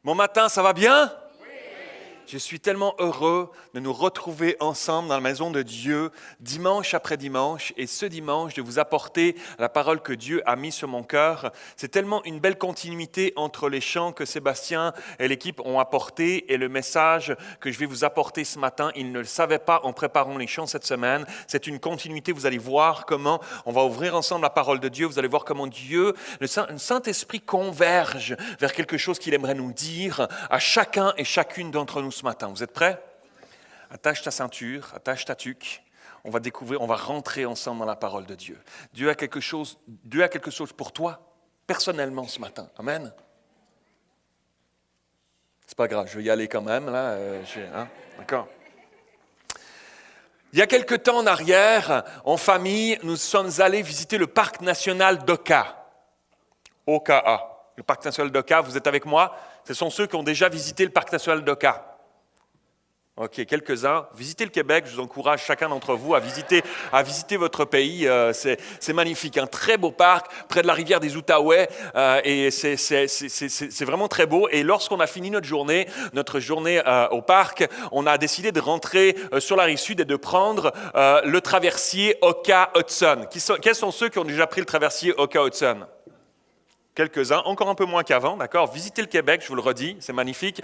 Bon matin, ça va bien? Je suis tellement heureux de nous retrouver ensemble dans la maison de Dieu, dimanche après dimanche, et ce dimanche, de vous apporter la parole que Dieu a mise sur mon cœur. C'est tellement une belle continuité entre les chants que Sébastien et l'équipe ont apportés et le message que je vais vous apporter ce matin. Ils ne le savaient pas en préparant les chants cette semaine. C'est une continuité. Vous allez voir comment on va ouvrir ensemble la parole de Dieu. Vous allez voir comment Dieu, le Saint-Esprit converge vers quelque chose qu'il aimerait nous dire à chacun et chacune d'entre nous ce matin. Vous êtes prêts? Attache ta ceinture, attache ta tuque. On va découvrir, on va rentrer ensemble dans la parole de Dieu. Dieu a quelque chose pour toi, personnellement, ce matin. Amen. C'est pas grave, je vais y aller quand même, là. D'accord. Il y a quelque temps en arrière, en famille, nous sommes allés visiter le parc national d'Oka. OKA. Le parc national d'Oka, vous êtes avec moi? Ce sont ceux qui ont déjà visité le parc national d'Oka. Ok, quelques-uns. Visitez le Québec, je vous encourage chacun d'entre vous à visiter votre pays. C'est magnifique, un très beau parc près de la rivière des Outaouais et c'est vraiment très beau. Et lorsqu'on a fini notre journée au parc, on a décidé de rentrer sur la rive sud et de prendre le traversier Oka-Hudson. Quels sont ceux qui ont déjà pris le traversier Oka-Hudson? Quelques-uns, encore un peu moins qu'avant, d'accord? Visitez le Québec, je vous le redis, c'est magnifique.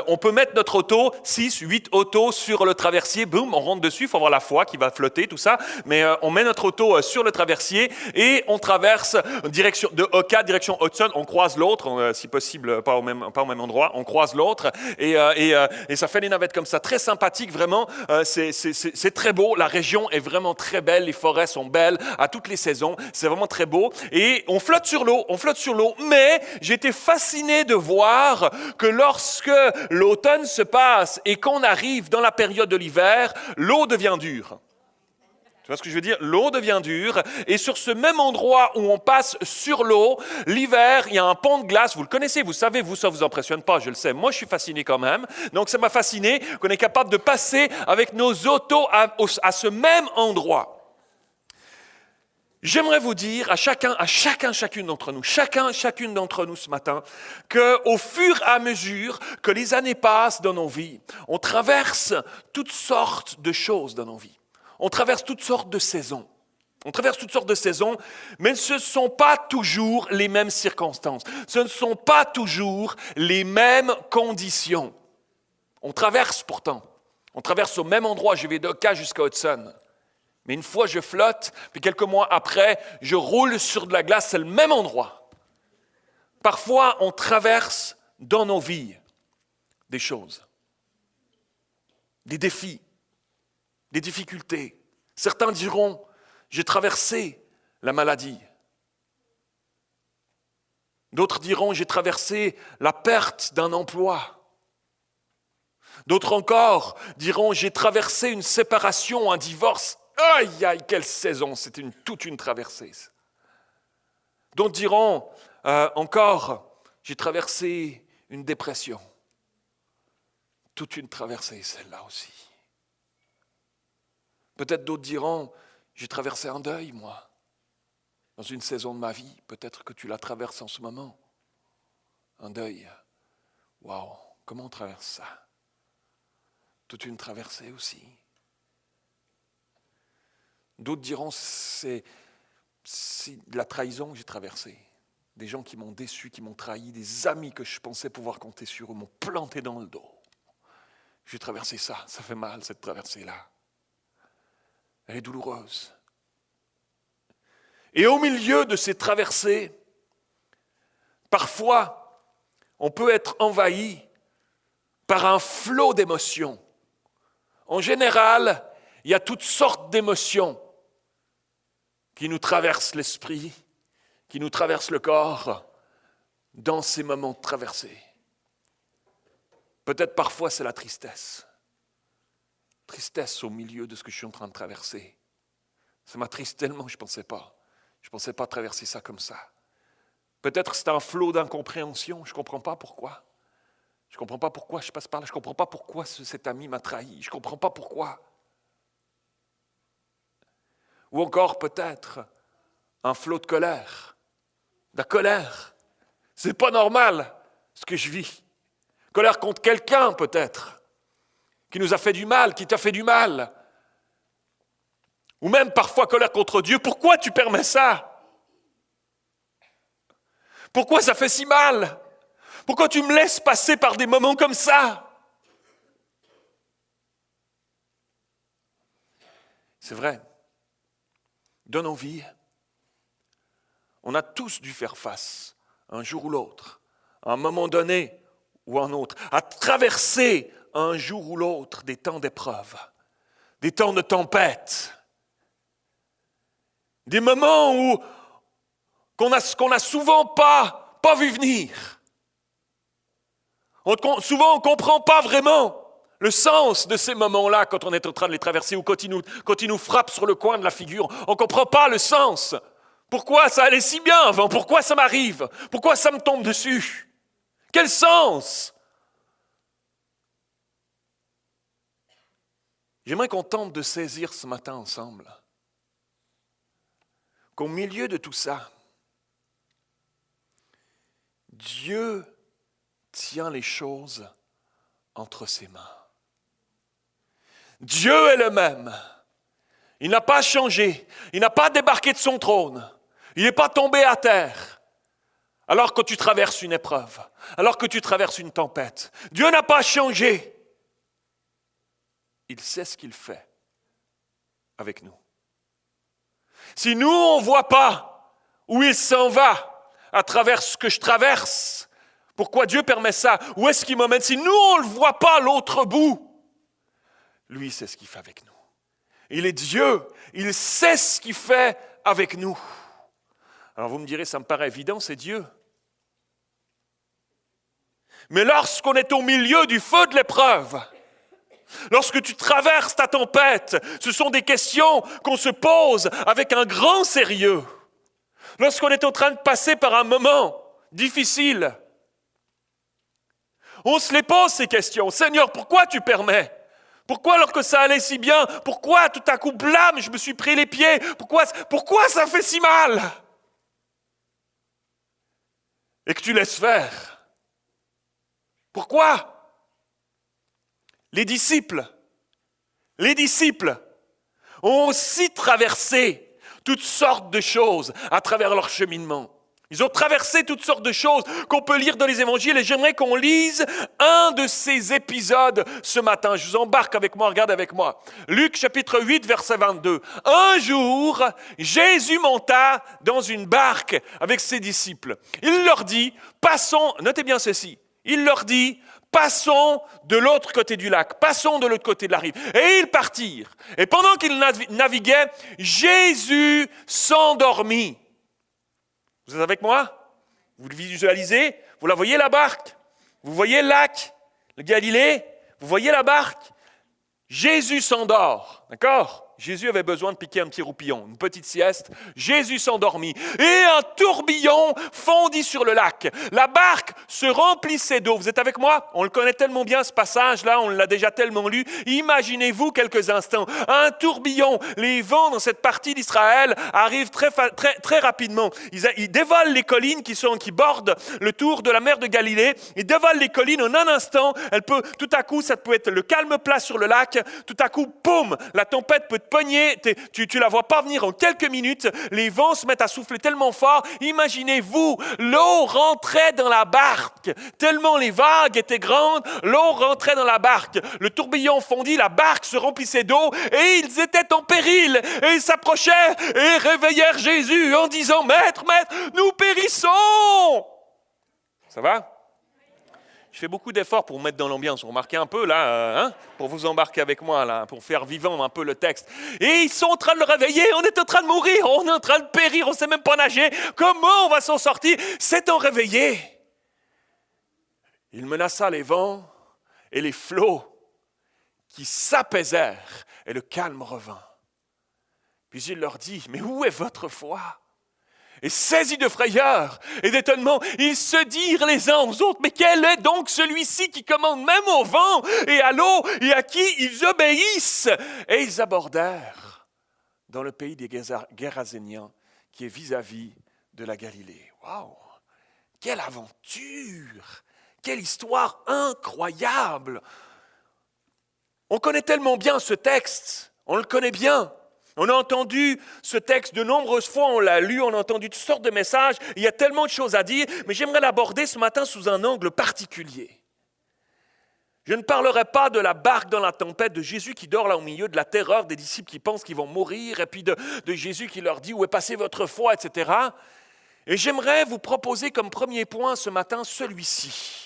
On peut mettre notre auto, 6, 8 autos sur le traversier, boum, on rentre dessus, il faut avoir la foi qui va flotter, tout ça. Mais on met notre auto sur le traversier et on traverse direction de Oka, direction Hudson, on croise l'autre, si possible pas au même endroit, on croise l'autre et ça fait des navettes comme ça, très sympathique, vraiment, c'est très beau, la région est vraiment très belle, les forêts sont belles à toutes les saisons, c'est vraiment très beau et on flotte sur l'eau, mais j'étais fasciné de voir que lorsque l'automne se passe et qu'on arrive dans la période de l'hiver, l'eau devient dure. Tu vois ce que je veux dire? L'eau devient dure et sur ce même endroit où on passe sur l'eau, l'hiver, il y a un pont de glace, vous le connaissez, vous savez, ça vous impressionne pas, je le sais, moi je suis fasciné quand même, donc ça m'a fasciné qu'on est capable de passer avec nos autos à ce même endroit. J'aimerais vous dire à chacune d'entre nous ce matin, qu'au fur et à mesure que les années passent dans nos vies, on traverse toutes sortes de choses dans nos vies. On traverse toutes sortes de saisons. Mais ce ne sont pas toujours les mêmes circonstances. Ce ne sont pas toujours les mêmes conditions. On traverse pourtant. On traverse au même endroit. Je vais d'Oka jusqu'à Hudson. Mais une fois, je flotte, puis quelques mois après, je roule sur de la glace, c'est le même endroit. Parfois, on traverse dans nos vies des choses, des défis, des difficultés. Certains diront, j'ai traversé la maladie. D'autres diront, j'ai traversé la perte d'un emploi. D'autres encore diront, j'ai traversé une séparation, un divorce. Aïe, aïe, quelle saison, c'était toute une traversée. D'autres diront encore, j'ai traversé une dépression. Toute une traversée, celle-là aussi. Peut-être d'autres diront, j'ai traversé un deuil, moi, dans une saison de ma vie. Peut-être que tu la traverses en ce moment. Un deuil. Waouh, comment on traverse ça? Toute une traversée aussi. D'autres diront, c'est de la trahison que j'ai traversée. Des gens qui m'ont déçu, qui m'ont trahi, des amis que je pensais pouvoir compter sur eux, m'ont planté dans le dos. J'ai traversé ça fait mal cette traversée-là. Elle est douloureuse. Et au milieu de ces traversées, parfois, on peut être envahi par un flot d'émotions. En général, il y a toutes sortes d'émotions qui nous traversent l'esprit, qui nous traversent le corps dans ces moments de traversée. Peut-être parfois c'est la tristesse. Tristesse au milieu de ce que je suis en train de traverser. Ça m'attriste tellement, je ne pensais pas traverser ça comme ça. Peut-être c'est un flot d'incompréhension, je ne comprends pas pourquoi. Je ne comprends pas pourquoi je passe par là, je ne comprends pas pourquoi cet ami m'a trahi, je ne comprends pas pourquoi. Ou encore peut-être un flot de colère. La colère, c'est pas normal ce que je vis. Colère contre quelqu'un peut-être, qui nous a fait du mal, qui t'a fait du mal. Ou même parfois colère contre Dieu. Pourquoi tu permets ça? Pourquoi ça fait si mal? Pourquoi tu me laisses passer par des moments comme ça? C'est vrai. Dans nos vies, on a tous dû faire face, un jour ou l'autre, à un moment donné ou un autre, à traverser un jour ou l'autre des temps d'épreuve, des temps de tempête, des moments où qu'on a souvent pas vu venir. Souvent, on ne comprend pas vraiment le sens de ces moments-là quand on est en train de les traverser ou quand ils nous frappent sur le coin de la figure. On ne comprend pas le sens. Pourquoi ça allait si bien avant? Pourquoi ça m'arrive? Pourquoi ça me tombe dessus? Quel sens? J'aimerais qu'on tente de saisir ce matin ensemble qu'au milieu de tout ça, Dieu tient les choses entre ses mains. Dieu est le même. Il n'a pas changé. Il n'a pas débarqué de son trône. Il n'est pas tombé à terre. Alors que tu traverses une épreuve, alors que tu traverses une tempête. Dieu n'a pas changé. Il sait ce qu'il fait avec nous. Si nous, on ne voit pas où il s'en va à travers ce que je traverse, pourquoi Dieu permet ça? Où est-ce qu'il m'emmène? Si nous, on ne le voit pas à l'autre bout, lui, il sait ce qu'il fait avec nous. Il est Dieu, il sait ce qu'il fait avec nous. Alors vous me direz, ça me paraît évident, c'est Dieu. Mais lorsqu'on est au milieu du feu de l'épreuve, lorsque tu traverses ta tempête, ce sont des questions qu'on se pose avec un grand sérieux. Lorsqu'on est en train de passer par un moment difficile, on se les pose ces questions. Seigneur, pourquoi tu permets? Pourquoi alors que ça allait si bien? Pourquoi tout à coup, blâme, je me suis pris les pieds? Pourquoi ça fait si mal? Et que tu laisses faire. Pourquoi? Les disciples ont aussi traversé toutes sortes de choses à travers leur cheminement. Ils ont traversé toutes sortes de choses qu'on peut lire dans les évangiles et j'aimerais qu'on lise un de ces épisodes ce matin. Je vous embarque avec moi, regardez avec moi. Luc chapitre 8, verset 22. Un jour, Jésus monta dans une barque avec ses disciples. Il leur dit, passons, notez bien ceci, il leur dit, passons de l'autre côté du lac, passons de l'autre côté de la rive. Et ils partirent. Et pendant qu'ils naviguaient, Jésus s'endormit. Vous êtes avec moi? Vous le visualisez? Vous la voyez la barque? Vous voyez le lac, le Galilée? Vous voyez la barque? Jésus s'endort, d'accord? Jésus avait besoin de piquer un petit roupillon, une petite sieste. Jésus s'endormit et un tourbillon fondit sur le lac. La barque se remplissait d'eau. Vous êtes avec moi? On le connaît tellement bien ce passage-là, on l'a déjà tellement lu. Imaginez-vous quelques instants. Un tourbillon, les vents dans cette partie d'Israël arrivent très rapidement. Ils dévalent les collines qui bordent le tour de la mer de Galilée. Ils dévalent les collines en un instant. Tout à coup, ça peut être le calme plat sur le lac. Tout à coup, boum, la tempête peut poignée, tu la vois pas venir en quelques minutes, les vents se mettent à souffler tellement fort, imaginez-vous, l'eau rentrait dans la barque, tellement les vagues étaient grandes, l'eau rentrait dans la barque, le tourbillon fondit, la barque se remplissait d'eau et ils étaient en péril et ils s'approchaient et réveillèrent Jésus en disant, Maître, nous périssons! Ça va? Je fais beaucoup d'efforts pour vous mettre dans l'ambiance. Vous remarquez un peu là, pour vous embarquer avec moi là, pour faire vivant un peu le texte. Et ils sont en train de le réveiller. On est en train de mourir, on est en train de périr, on ne sait même pas nager. Comment on va s'en sortir? S'étant réveillé, il menaça les vents et les flots qui s'apaisèrent et le calme revint. Puis il leur dit, mais où est votre foi? Et saisis de frayeur et d'étonnement, ils se dirent les uns aux autres, mais quel est donc celui-ci qui commande même au vent et à l'eau et à qui ils obéissent? Et ils abordèrent dans le pays des Géraséniens qui est vis-à-vis de la Galilée. Waouh! Quelle aventure! quelle histoire incroyable! On connaît tellement bien ce texte, on le connaît bien. On a entendu ce texte de nombreuses fois, on l'a lu, on a entendu toutes sortes de messages. Il y a tellement de choses à dire, mais j'aimerais l'aborder ce matin sous un angle particulier. Je ne parlerai pas de la barque dans la tempête, de Jésus qui dort là au milieu, de la terreur des disciples qui pensent qu'ils vont mourir, et puis de Jésus qui leur dit « Où est passée votre foi ?» etc. Et j'aimerais vous proposer comme premier point ce matin celui-ci.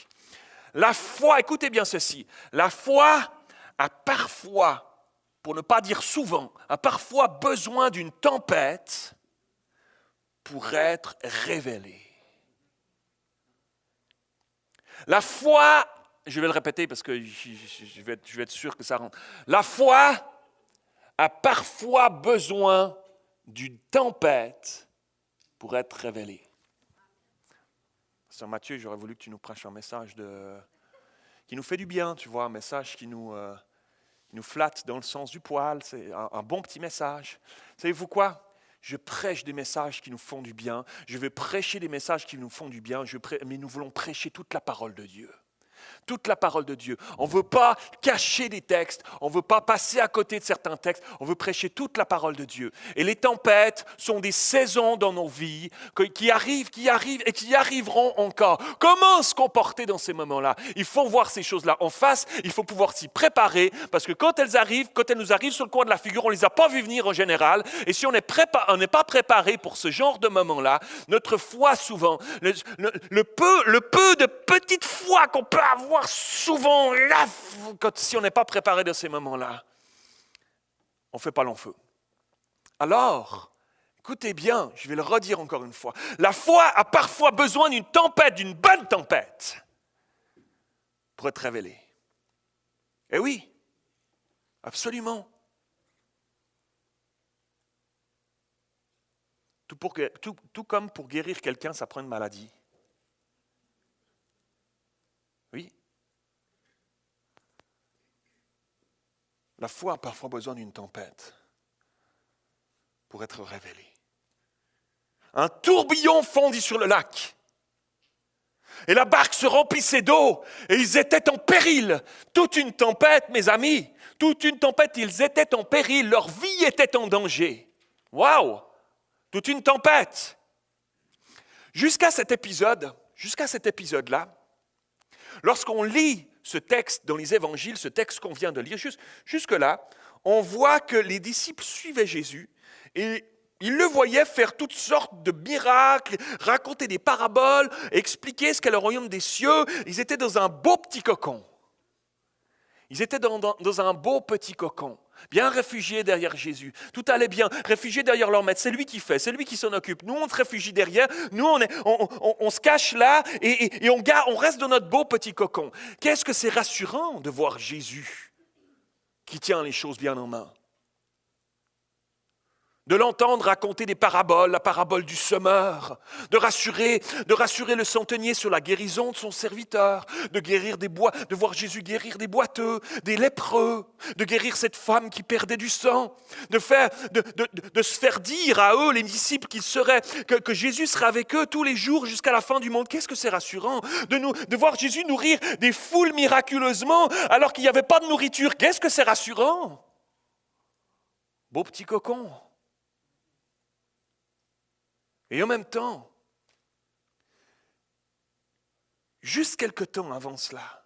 La foi, écoutez bien ceci, la foi a parfois, pour ne pas dire souvent, a parfois besoin d'une tempête pour être révélée. La foi, je vais le répéter parce que je vais être sûr que ça rentre. La foi a parfois besoin d'une tempête pour être révélée. Sœur Mathieu, j'aurais voulu que tu nous prêches un message qui nous fait du bien, tu vois, un message qui nous flatte dans le sens du poil. C'est un bon petit message. Savez-vous quoi? Je prêche des messages qui nous font du bien. Je vais prêcher des messages qui nous font du bien. Mais nous voulons prêcher toute la parole de Dieu. Toute la parole de Dieu. On ne veut pas cacher des textes, on ne veut pas passer à côté de certains textes, on veut prêcher toute la parole de Dieu. Et les tempêtes sont des saisons dans nos vies qui arrivent et qui arriveront encore. Comment se comporter dans ces moments-là? Il faut voir ces choses-là en face, il faut pouvoir s'y préparer, parce que quand elles nous arrivent sur le coin de la figure, on ne les a pas vues venir en général, et si on n'est pas préparé pour ce genre de moment-là, notre foi souvent, le peu de petite foi qu'on peut avoir souvent là, si on n'est pas préparé de ces moments-là, on ne fait pas long feu. Alors, écoutez bien, je vais le redire encore une fois, la foi a parfois besoin d'une tempête, d'une bonne tempête, pour être révélée. Eh oui, absolument. Tout comme pour guérir quelqu'un, ça prend une maladie. Oui. La foi a parfois besoin d'une tempête pour être révélée. Un tourbillon fondit sur le lac. Et la barque se remplissait d'eau. Et ils étaient en péril. Toute une tempête, mes amis. Toute une tempête, ils étaient en péril. Leur vie était en danger. Waouh! Toute une tempête. Jusqu'à cet épisode-là, lorsqu'on lit ce texte dans les évangiles, ce texte qu'on vient de lire, jusque-là, on voit que les disciples suivaient Jésus et ils le voyaient faire toutes sortes de miracles, raconter des paraboles, expliquer ce qu'est le royaume des cieux. Ils étaient dans un beau petit cocon. Ils étaient dans un beau petit cocon, bien réfugiés derrière Jésus. Tout allait bien, réfugiés derrière leur maître. C'est lui qui fait, c'est lui qui s'en occupe. Nous, on se réfugie derrière. Nous, on se cache là et on reste dans notre beau petit cocon. Qu'est-ce que c'est rassurant de voir Jésus qui tient les choses bien en main. De l'entendre raconter des paraboles, la parabole du semeur, de rassurer le centenier sur la guérison de son serviteur, de voir Jésus guérir des boiteux, des lépreux, de guérir cette femme qui perdait du sang, de se faire dire à eux, les disciples, que Jésus sera avec eux tous les jours jusqu'à la fin du monde. Qu'est-ce que c'est rassurant de voir Jésus nourrir des foules miraculeusement alors qu'il n'y avait pas de nourriture. Qu'est-ce que c'est rassurant? Beau petit cocon. Et en même temps, juste quelque temps avant cela,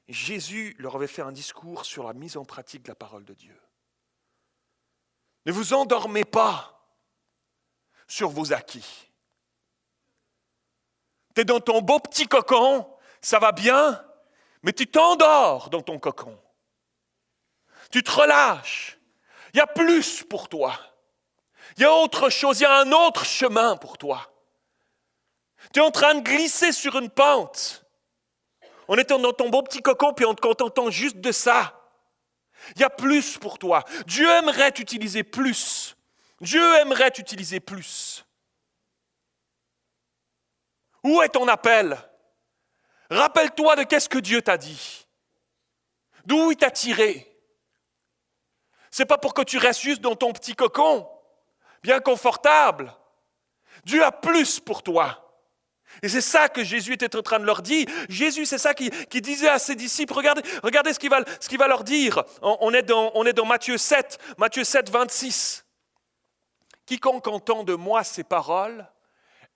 Jésus leur avait fait un discours sur la mise en pratique de la parole de Dieu. Ne vous endormez pas sur vos acquis. Tu es dans ton beau petit cocon, ça va bien, mais tu t'endors dans ton cocon. Tu te relâches. Il y a plus pour toi. Il y a autre chose, il y a un autre chemin pour toi. Tu es en train de glisser sur une pente. En étant dans ton beau petit cocon, puis en te contentant juste de ça. Il y a plus pour toi. Dieu aimerait t'utiliser plus. Dieu aimerait t'utiliser plus. Où est ton appel? Rappelle-toi de qu'est-ce que Dieu t'a dit. D'où il t'a tiré. C'est pas pour que tu restes juste dans ton petit cocon. Bien confortable. Dieu a plus pour toi. Et c'est ça que Jésus était en train de leur dire. Jésus, c'est ça qu'il disait à ses disciples. Regardez ce qu'il va leur dire. On est dans Matthieu 7, 26. Quiconque entend de moi ces paroles,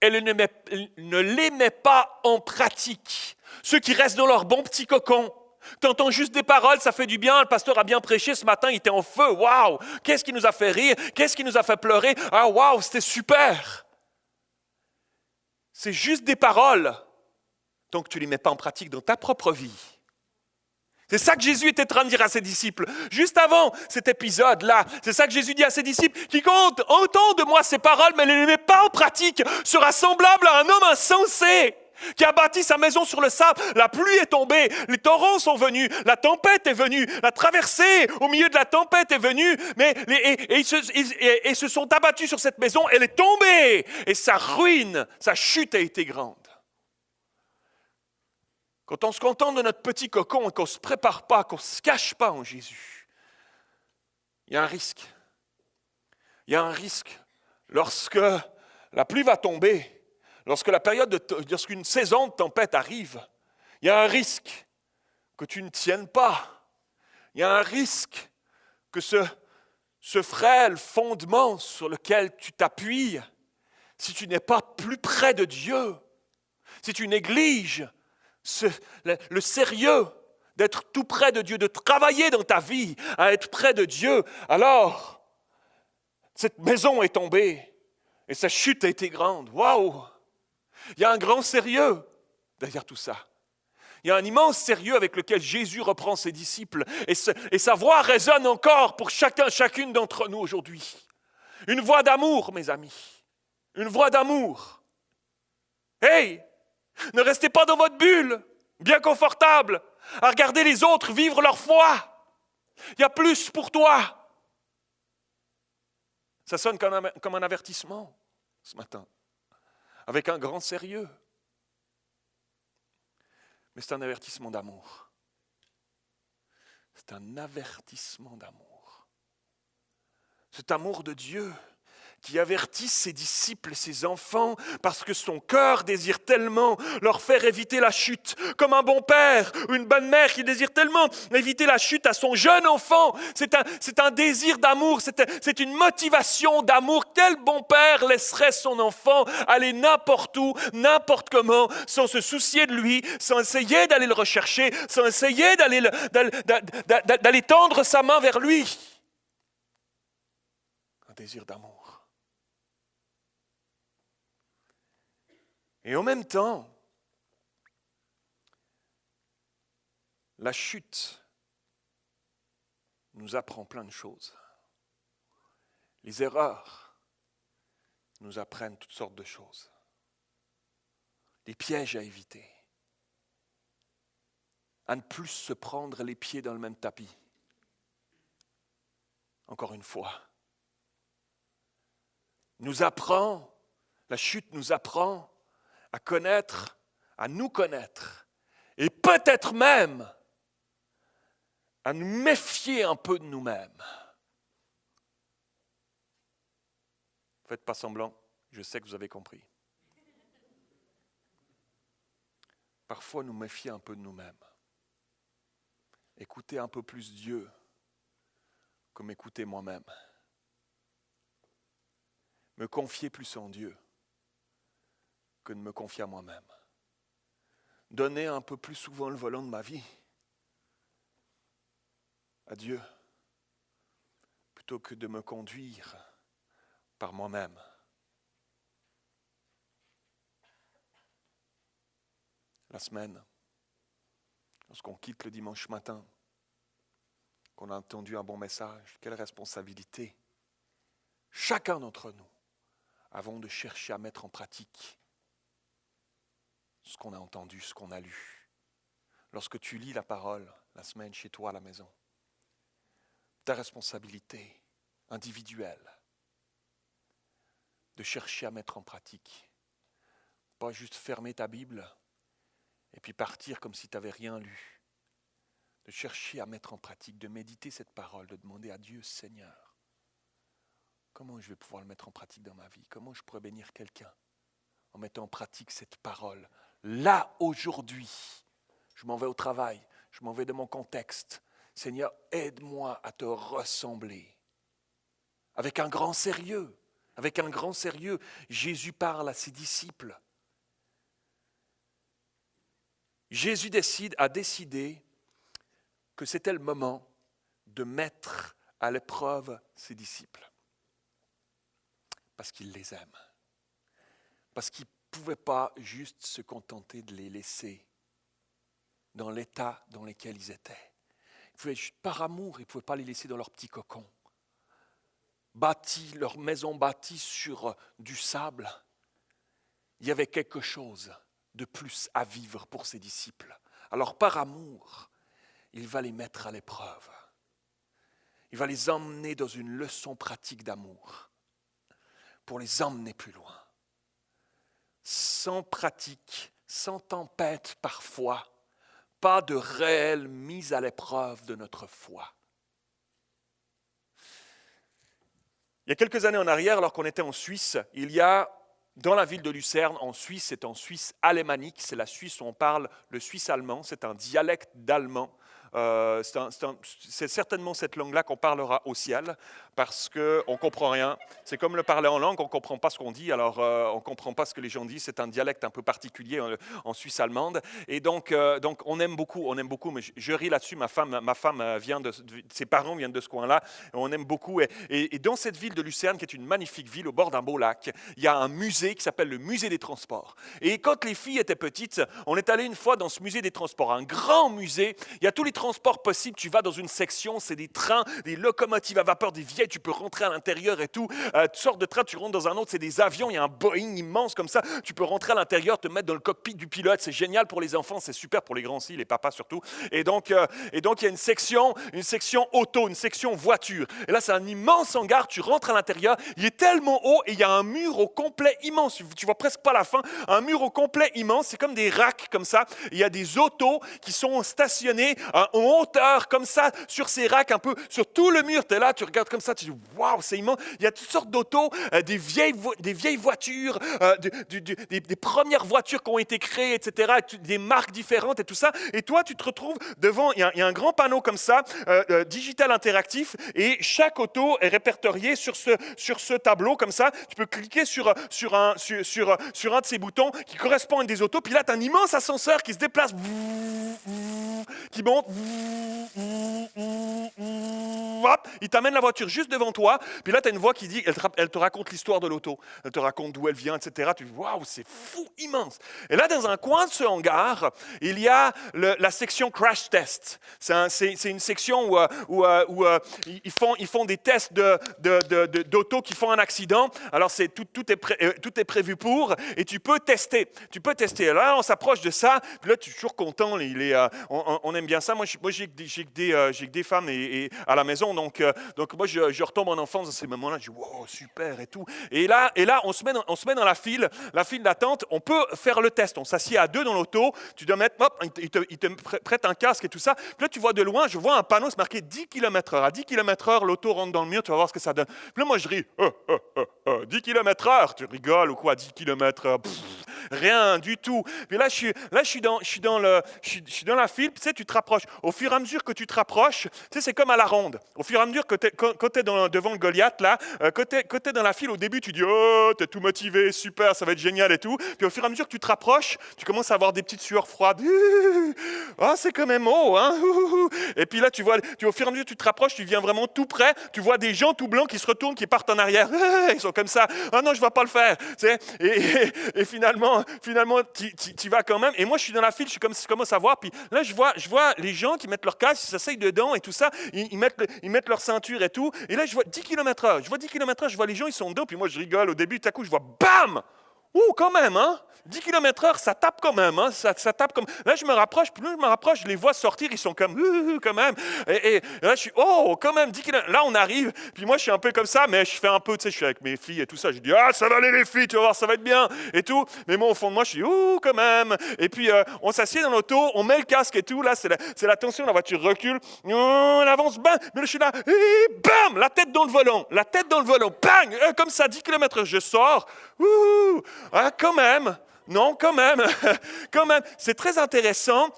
elle ne les met pas en pratique. Ceux qui restent dans leur bon petit cocon. Tu entends juste des paroles, ça fait du bien. Le pasteur a bien prêché ce matin, il était en feu. Waouh! Qu'est-ce qui nous a fait rire? Qu'est-ce qui nous a fait pleurer? Ah, waouh, c'était super! C'est juste des paroles, tant que tu ne les mets pas en pratique dans ta propre vie. C'est ça que Jésus était en train de dire à ses disciples. Juste avant cet épisode-là, c'est ça que Jésus dit à ses disciples. Quiconque entend de moi ces paroles, mais ne les met pas en pratique, sera semblable à un homme insensé qui a bâti sa maison sur le sable. La pluie est tombée, les torrents sont venus, la tempête est venue, la traversée au milieu de la tempête est venue, et ils se sont abattus sur cette maison, elle est tombée, et sa ruine, sa chute a été grande. Quand on se contente de notre petit cocon et qu'on ne se prépare pas, qu'on ne se cache pas en Jésus, il y a un risque. Il y a un risque. Lorsque la pluie va tomber, lorsqu'une saison de tempête arrive, il y a un risque que tu ne tiennes pas. Il y a un risque que ce frêle fondement sur lequel tu t'appuies, si tu n'es pas plus près de Dieu, si tu négliges le sérieux d'être tout près de Dieu, de travailler dans ta vie à être près de Dieu, alors cette maison est tombée et sa chute a été grande. Waouh! Il y a un grand sérieux derrière tout ça. Il y a un immense sérieux avec lequel Jésus reprend ses disciples et sa voix résonne encore pour chacune d'entre nous aujourd'hui. Une voix d'amour, mes amis. Une voix d'amour. Hey! Ne restez pas dans votre bulle, bien confortable, à regarder les autres vivre leur foi. Il y a plus pour toi. Ça sonne comme un avertissement ce matin, avec un grand sérieux. Mais c'est un avertissement d'amour. C'est un avertissement d'amour. Cet amour de Dieu qui avertit ses disciples, ses enfants, parce que son cœur désire tellement leur faire éviter la chute, comme un bon père ou une bonne mère qui désire tellement éviter la chute à son jeune enfant. C'est un désir d'amour, c'est une motivation d'amour. Quel bon père laisserait son enfant aller n'importe où, n'importe comment, sans se soucier de lui, sans essayer d'aller le rechercher, sans essayer d'aller tendre sa main vers lui? Un désir d'amour. Et en même temps, la chute nous apprend plein de choses. Les erreurs nous apprennent toutes sortes de choses. Des pièges à éviter. À ne plus se prendre les pieds dans le même tapis. Encore une fois. La chute nous apprend à connaître, à nous connaître, et peut-être même à nous méfier un peu de nous-mêmes. Faites pas semblant, je sais que vous avez compris. Parfois nous méfier un peu de nous-mêmes. Écouter un peu plus Dieu comme écouter moi-même. Me confier plus en Dieu que de me confier à moi-même. Donner un peu plus souvent le volant de ma vie à Dieu, plutôt que de me conduire par moi-même. La semaine, lorsqu'on quitte le dimanche matin, qu'on a entendu un bon message, quelle responsabilité chacun d'entre nous avons de chercher à mettre en pratique ce qu'on a entendu, ce qu'on a lu. Lorsque tu lis la parole la semaine chez toi à la maison, ta responsabilité individuelle de chercher à mettre en pratique. Pas juste fermer ta Bible et puis partir comme si tu n'avais rien lu. De chercher à mettre en pratique, de méditer cette parole, de demander à Dieu, Seigneur, comment je vais pouvoir le mettre en pratique dans ma vie? Comment je pourrais bénir quelqu'un en mettant en pratique cette parole. Là, aujourd'hui, je m'en vais au travail, je m'en vais de mon contexte. Seigneur, aide-moi à te ressembler. Avec un grand sérieux, Jésus parle à ses disciples. Jésus a décidé que c'était le moment de mettre à l'épreuve ses disciples. Parce qu'il les aime. Parce qu'il ne pouvait pas juste se contenter de les laisser dans l'état dans lequel ils étaient. Il pouvait, par amour, il ne pouvait pas les laisser dans leur petit cocon. Leur maison bâtie sur du sable. Il y avait quelque chose de plus à vivre pour ses disciples. Alors par amour, il va les mettre à l'épreuve. Il va les emmener dans une leçon pratique d'amour pour les emmener plus loin. Sans pratique, sans tempête parfois, pas de réelle mise à l'épreuve de notre foi. Il y a quelques années en arrière, alors qu'on était en Suisse, il y a dans la ville de Lucerne, en Suisse, c'est en Suisse alémanique, c'est la Suisse où on parle le suisse allemand, c'est un dialecte d'allemand. C'est certainement cette langue-là qu'on parlera au ciel, parce qu'on ne comprend rien. C'est comme le parler en langue, on ne comprend pas ce qu'on dit, alors on ne comprend pas ce que les gens disent. C'est un dialecte un peu particulier en Suisse allemande. Et donc on aime beaucoup, mais je ris là-dessus. Ma femme ses parents viennent de ce coin-là, on aime beaucoup. Et dans cette ville de Lucerne, qui est une magnifique ville au bord d'un beau lac, il y a un musée qui s'appelle le musée des transports. Et quand les filles étaient petites, on est allé une fois dans ce musée des transports, un grand musée. Il y a tous les transports possibles. Tu vas dans une section, c'est des trains, des locomotives à vapeur, des vieilles, tu peux rentrer à l'intérieur et tout. Tu sors de train, tu rentres dans un autre, c'est des avions, il y a un Boeing immense comme ça. Tu peux rentrer à l'intérieur, te mettre dans le cockpit du pilote. C'est génial pour les enfants, c'est super pour les grands aussi, les papas surtout. Et donc il y a une section auto, une section voiture. Et là, c'est un immense hangar, tu rentres à l'intérieur, il est tellement haut et il y a un mur au complet immense. Tu vois presque pas la fin, un mur au complet immense, c'est comme des racks comme ça. Il y a des autos qui sont stationnées en hauteur comme ça sur ces racks un peu sur tout le mur. Tu es là, tu regardes comme ça, tu dis waouh, c'est immense. Il y a toutes sortes d'autos, des vieilles voitures, des premières voitures qui ont été créées, etc., des marques différentes et tout ça. Et toi, tu te retrouves devant, il y a un grand panneau comme ça, digital interactif, et chaque auto est répertoriée sur ce tableau comme ça. Tu peux cliquer sur un de ces boutons qui correspond à une des autos, puis là, tu as un immense ascenseur qui se déplace, qui monte, il t'amène la voiture juste devant toi, puis là tu as une voix qui dit, elle te raconte l'histoire de l'auto, elle te raconte d'où elle vient, etc. Tu dis waouh, c'est fou, immense. Et là dans un coin de ce hangar, il y a la section crash test. C'est une section où ils font des tests d'auto qui font un accident. Alors tout est prévu pour, et tu peux tester. Là on s'approche de ça, puis là tu es toujours content, on aime bien ça. Moi j'ai que des femmes et à la maison, donc moi je retombe en enfance dans ces moments-là, je dis wow, super et tout. Et là on se met dans la file d'attente, on peut faire le test, on s'assied à deux dans l'auto, tu dois mettre, hop, il te prête un casque et tout ça. Puis là tu vois de loin, je vois un panneau, c'est marqué 10 km/h. À 10 km/h, l'auto rentre dans le mur, tu vas voir ce que ça donne. Puis là moi je ris, 10 km/h, tu rigoles ou quoi, 10 km/h, rien du tout. Puis là je suis dans la file, tu sais, tu te rapproches. Au fur et à mesure que tu te rapproches, tu sais, c'est comme à la ronde. Au fur et à mesure que quand tu es devant le Goliath, là, quand tu es dans la file, au début, tu dis « Oh, tu es tout motivé, super, ça va être génial et tout. » Puis au fur et à mesure que tu te rapproches, tu commences à avoir des petites sueurs froides. « Ah, c'est quand même haut, hein !» Et puis là, au fur et à mesure que tu te rapproches, tu viens vraiment tout près, tu vois des gens tout blancs qui se retournent, qui partent en arrière. Ils sont comme ça. « Ah non, je ne vais pas le faire. » Tu sais, et finalement, tu vas quand même. Et moi, je suis dans la file, je commence à voir. Puis là, je vois les gens qui mettent leur casque, ils s'asseyent dedans et tout ça. Ils mettent leur ceinture et tout. Et là, je vois 10 km/h. Je vois les gens, ils sont dedans. Puis moi, je rigole. Au début, tout à coup, je vois BAM! Ouh, quand même, hein? 10 km/h, ça tape quand même, hein? Ça tape comme... Là, je me rapproche, je les vois sortir, ils sont comme, quand même. Et là, je suis, oh, quand même, 10 km. Là, on arrive, puis moi, je suis un peu comme ça, mais je fais un peu, tu sais, je suis avec mes filles et tout ça. Je dis, ah, ça va aller les filles, tu vas voir, ça va être bien, et tout. Mais moi, au fond de moi, je suis, quand même. Et puis, on s'assied dans l'auto, on met le casque et tout. Là, c'est la tension, la voiture recule. On avance, bam. Mais là, je suis là, et bam, la tête dans le volant, bang, comme ça, 10 km/h, je sors. Ah, quand même. Non, quand même. Quand même. C'est très intéressant.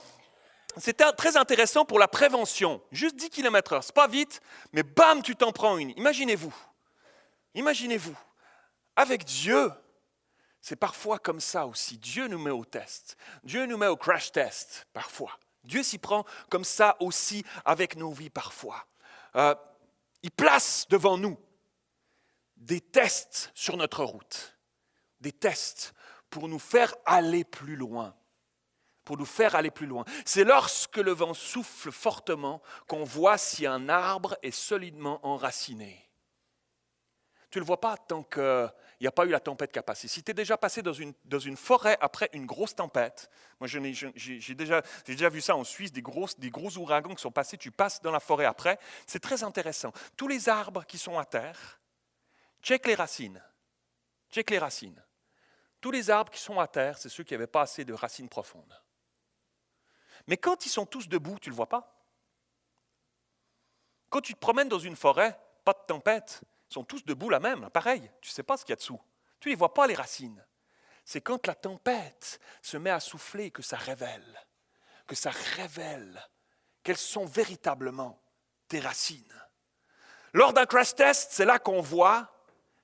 C'est très intéressant pour la prévention. Juste 10 km/h, c'est pas vite, mais bam, tu t'en prends une. Imaginez-vous. Avec Dieu, c'est parfois comme ça aussi. Dieu nous met au test. Dieu nous met au crash test, parfois. Dieu s'y prend comme ça aussi avec nos vies, parfois. Il place devant nous des tests sur notre route. Des tests pour nous faire aller plus loin. C'est lorsque le vent souffle fortement qu'on voit si un arbre est solidement enraciné. Tu ne le vois pas tant qu'il n'y a pas eu la tempête qui a passé. Si tu es déjà passé dans une forêt après une grosse tempête, moi j'ai déjà vu ça en Suisse, des gros ouragans qui sont passés, tu passes dans la forêt après, c'est très intéressant. Tous les arbres qui sont à terre, check les racines. Tous les arbres qui sont à terre, c'est ceux qui n'avaient pas assez de racines profondes. Mais quand ils sont tous debout, tu ne le vois pas. Quand tu te promènes dans une forêt, pas de tempête, ils sont tous debout là même, pareil, tu ne sais pas ce qu'il y a dessous. Tu ne les vois pas les racines. C'est quand la tempête se met à souffler que ça révèle quelles sont véritablement tes racines. Lors d'un crash test, c'est là qu'on voit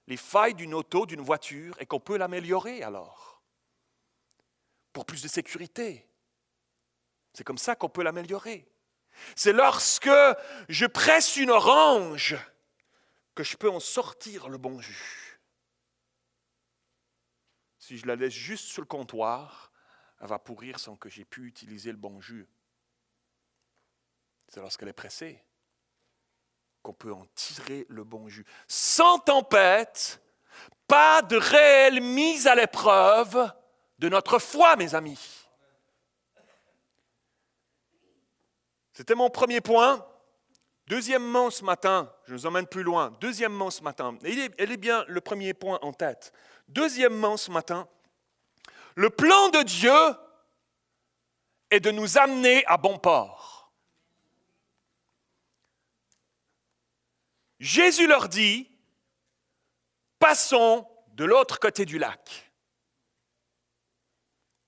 les failles d'une auto, d'une voiture, et qu'on peut l'améliorer alors, pour plus de sécurité. C'est comme ça qu'on peut l'améliorer. C'est lorsque je presse une orange que je peux en sortir le bon jus. Si je la laisse juste sur le comptoir, elle va pourrir sans que j'ai pu utiliser le bon jus. C'est lorsqu'elle est pressée qu'on peut en tirer le bon jus. Sans tempête, pas de réelle mise à l'épreuve de notre foi, mes amis. C'était mon premier point. Deuxièmement, ce matin, je vous emmène plus loin. Deuxièmement, ce matin, elle est bien le premier point en tête. Deuxièmement, ce matin, le plan de Dieu est de nous amener à bon port. Jésus leur dit, passons de l'autre côté du lac.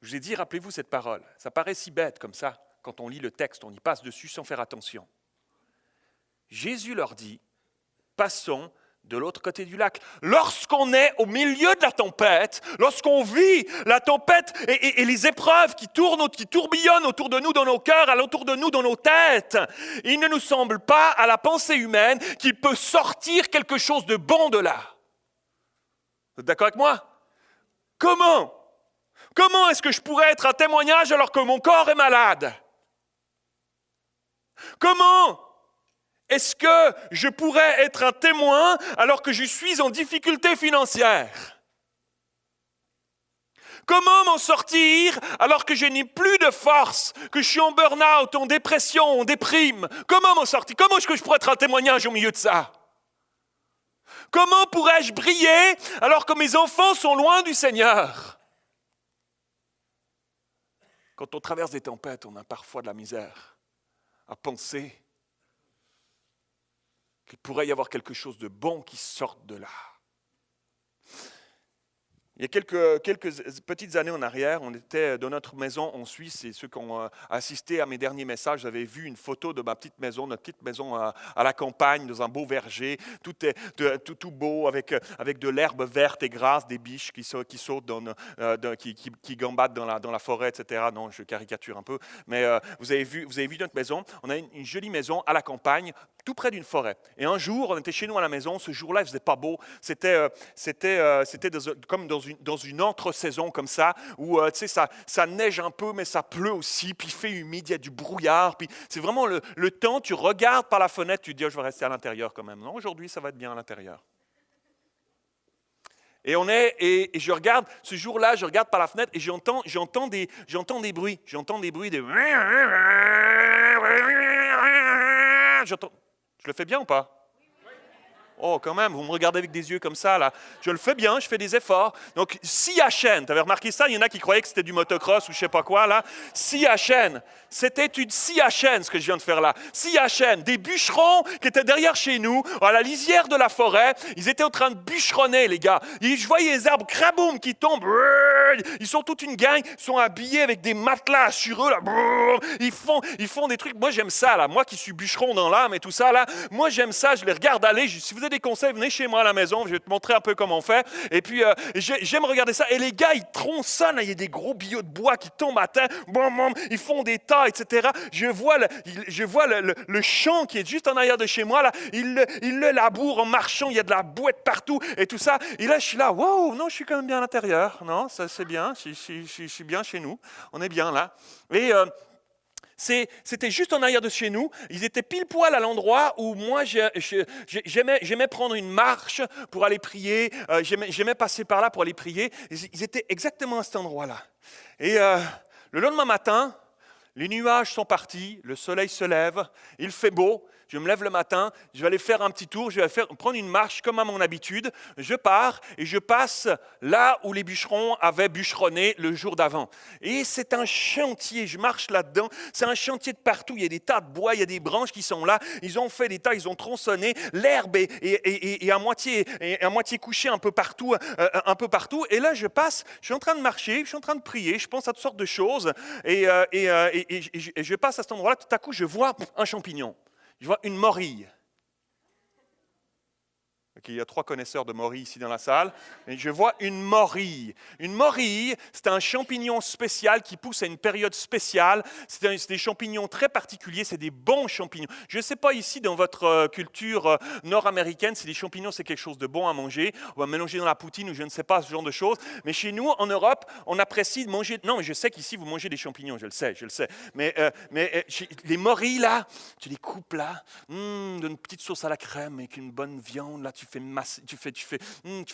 Je vous ai dit, rappelez-vous cette parole. Ça paraît si bête comme ça. Quand on lit le texte, on y passe dessus sans faire attention. Jésus leur dit, passons de l'autre côté du lac. Lorsqu'on est au milieu de la tempête, lorsqu'on vit la tempête et les épreuves qui tourbillonnent autour de nous dans nos cœurs, alentour de nous dans nos têtes, il ne nous semble pas à la pensée humaine qu'il peut sortir quelque chose de bon de là. Vous êtes d'accord avec moi? Comment est-ce que je pourrais être un témoignage alors que mon corps est malade? Comment est-ce que je pourrais être un témoin alors que je suis en difficulté financière? Comment m'en sortir alors que je n'ai plus de force, que je suis en burn-out, en dépression, en déprime? Comment m'en sortir? Comment est-ce que je pourrais être un témoignage au milieu de ça? Comment pourrais-je briller alors que mes enfants sont loin du Seigneur? Quand on traverse des tempêtes, on a parfois de la misère à penser qu'il pourrait y avoir quelque chose de bon qui sorte de là. Il y a quelques petites années en arrière, on était dans notre maison en Suisse et ceux qui ont assisté à mes derniers messages avaient vu une photo de ma petite maison, notre petite maison à la campagne, dans un beau verger, tout beau avec de l'herbe verte et grasse, des biches qui sautent, qui gambadent dans la forêt, etc. Non, je caricature un peu, mais vous avez vu notre maison. On a une jolie maison à la campagne, tout près d'une forêt. Et un jour, on était chez nous à la maison. Ce jour-là, il faisait pas beau. C'était comme dans une entre-saison comme ça, où tu sais, ça neige un peu, mais ça pleut aussi, puis il fait humide, il y a du brouillard. Puis c'est vraiment le temps, tu regardes par la fenêtre, tu te dis, oh, je vais rester à l'intérieur quand même. Non, aujourd'hui, ça va être bien à l'intérieur. Et je regarde, ce jour-là, je regarde par la fenêtre et j'entends des bruits. J'entends des bruits de... Je le fais bien ou pas? Oh, quand même, vous me regardez avec des yeux comme ça, là. Je le fais bien, je fais des efforts. Donc, scie à chaîne, tu avais remarqué ça? Il y en a qui croyaient que c'était du motocross ou je sais pas quoi, là. Scie à chaîne. C'était une scie à chaîne, ce que je viens de faire là. Scie à chaîne. Des bûcherons qui étaient derrière chez nous, à la lisière de la forêt. Ils étaient en train de bûcheronner, les gars. Et je voyais les arbres craboum qui tombent. Ils sont toute une gang, ils sont habillés avec des matelas sur eux, là. Ils font des trucs. Moi, j'aime ça, là. Moi qui suis bûcheron dans l'âme et tout ça, là. Moi, j'aime ça. Je les regarde aller. Si vous avez des conseils, venez chez moi à la maison. Je vais te montrer un peu comment on fait. Et puis, j'aime regarder ça. Et les gars, ils tronçonnent. Il y a des gros billots de bois qui tombent à terre. Ils font des tas, etc. Je vois le champ qui est juste en arrière de chez moi, là. Ils le labourent en marchant. Il y a de la bouette partout et tout ça. Et là, je suis là. Wow, non, je suis quand même bien à l'intérieur. Non, ça, c'est bien. Je suis bien chez nous. On est bien là. Et c'était juste en arrière de chez nous. Ils étaient pile poil à l'endroit où moi, j'aimais prendre une marche pour aller prier. J'aimais passer par là pour aller prier. Ils étaient exactement à cet endroit-là. Et le lendemain matin, les nuages sont partis, le soleil se lève, il fait beau. Je me lève le matin, je vais aller faire un petit tour, je vais prendre une marche comme à mon habitude. Je pars et je passe là où les bûcherons avaient bûcheronné le jour d'avant. Et c'est un chantier, je marche là-dedans, c'est un chantier de partout. Il y a des tas de bois, il y a des branches qui sont là. Ils ont fait des tas, ils ont tronçonné. L'herbe est à moitié couchée un peu partout. Et là, je passe, je suis en train de marcher, je suis en train de prier, je pense à toutes sortes de choses. Et je passe à cet endroit-là, tout à coup, je vois un champignon. Je vois une morille. Okay, il y a 3 connaisseurs de morilles ici dans la salle. Et je vois une morille. Une morille, c'est un champignon spécial qui pousse à une période spéciale. C'est des champignons très particuliers, c'est des bons champignons. Je ne sais pas ici dans votre culture nord-américaine si les champignons c'est quelque chose de bon à manger. On va mélanger dans la poutine ou je ne sais pas, ce genre de choses. Mais chez nous, en Europe, on apprécie de manger... Non, mais je sais qu'ici, vous mangez des champignons, je le sais. Mais les morilles, là, tu les coupes là, d'une petite sauce à la crème avec une bonne viande, là, tu fais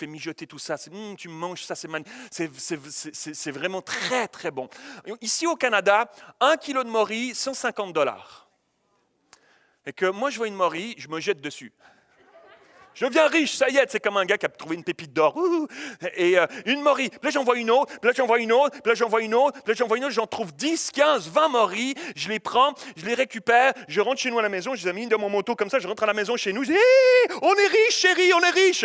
mijoter tout ça, tu manges ça, c'est vraiment très, très bon. Ici au Canada, 1 kilo de morille, $150. Et que moi, je vois une morille, je me jette dessus. Je deviens riche, ça y est, c'est comme un gars qui a trouvé une pépite d'or. Et une morille. Puis là, j'en vois une autre, puis là, j'en vois une autre, puis là, j'en vois une autre, puis là, j'en vois une autre. J'en trouve 10, 15, 20 morilles. Je les prends, je les récupère. Je rentre chez nous à la maison. Je les ai mis dans mon moto comme ça. Je rentre à la maison chez nous. Je dis, hey, on est riche, chérie, on est riche.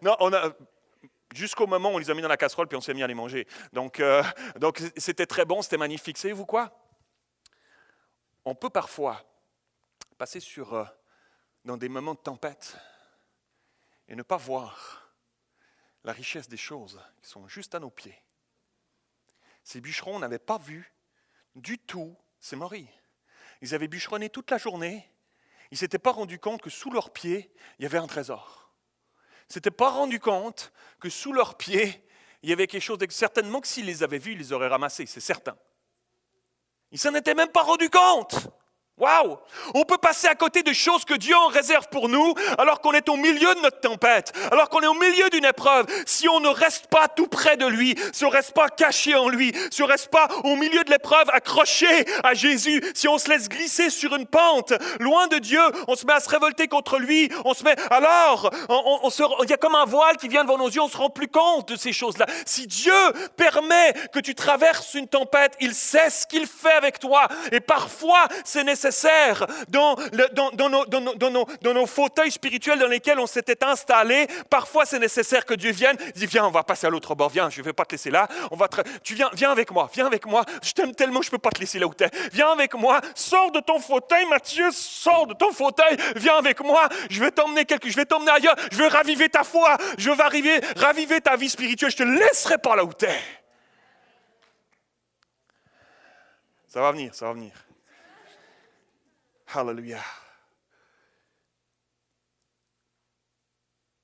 Non, jusqu'au moment où on les a mis dans la casserole, puis on s'est mis à les manger. Donc c'était très bon, c'était magnifique. Savez-vous quoi? On peut parfois passer dans des moments de tempête et ne pas voir la richesse des choses qui sont juste à nos pieds. Ces bûcherons n'avaient pas vu du tout ces morilles. Ils avaient bûcheronné toute la journée. Ils ne s'étaient pas rendus compte que sous leurs pieds, il y avait un trésor. Ils ne s'étaient pas rendus compte que sous leurs pieds, il y avait quelque chose certainement que s'ils les avaient vus, ils les auraient ramassés, c'est certain. Ils ne s'en étaient même pas rendus compte. Waouh! On peut passer à côté de choses que Dieu en réserve pour nous alors qu'on est au milieu de notre tempête, alors qu'on est au milieu d'une épreuve. Si on ne reste pas tout près de lui, si on ne reste pas caché en lui, si on ne reste pas au milieu de l'épreuve accroché à Jésus, si on se laisse glisser sur une pente, loin de Dieu, on se met à se révolter contre lui, il y a comme un voile qui vient devant nos yeux, on ne se rend plus compte de ces choses-là. Si Dieu permet que tu traverses une tempête, il sait ce qu'il fait avec toi. Et parfois, c'est nécessaire dans nos fauteuils spirituels dans lesquels on s'était installé. Parfois, c'est nécessaire que Dieu vienne. Il dit, viens, on va passer à l'autre bord. Viens, je ne vais pas te laisser là. Viens avec moi. Je t'aime tellement, je ne peux pas te laisser là où tu es. Viens avec moi. Sors de ton fauteuil, Matthieu. Sors de ton fauteuil. Viens avec moi. Je vais t'emmener ailleurs. Je vais raviver ta foi. Je vais raviver ta vie spirituelle. Je ne te laisserai pas là où tu es. Ça va venir. Alléluia.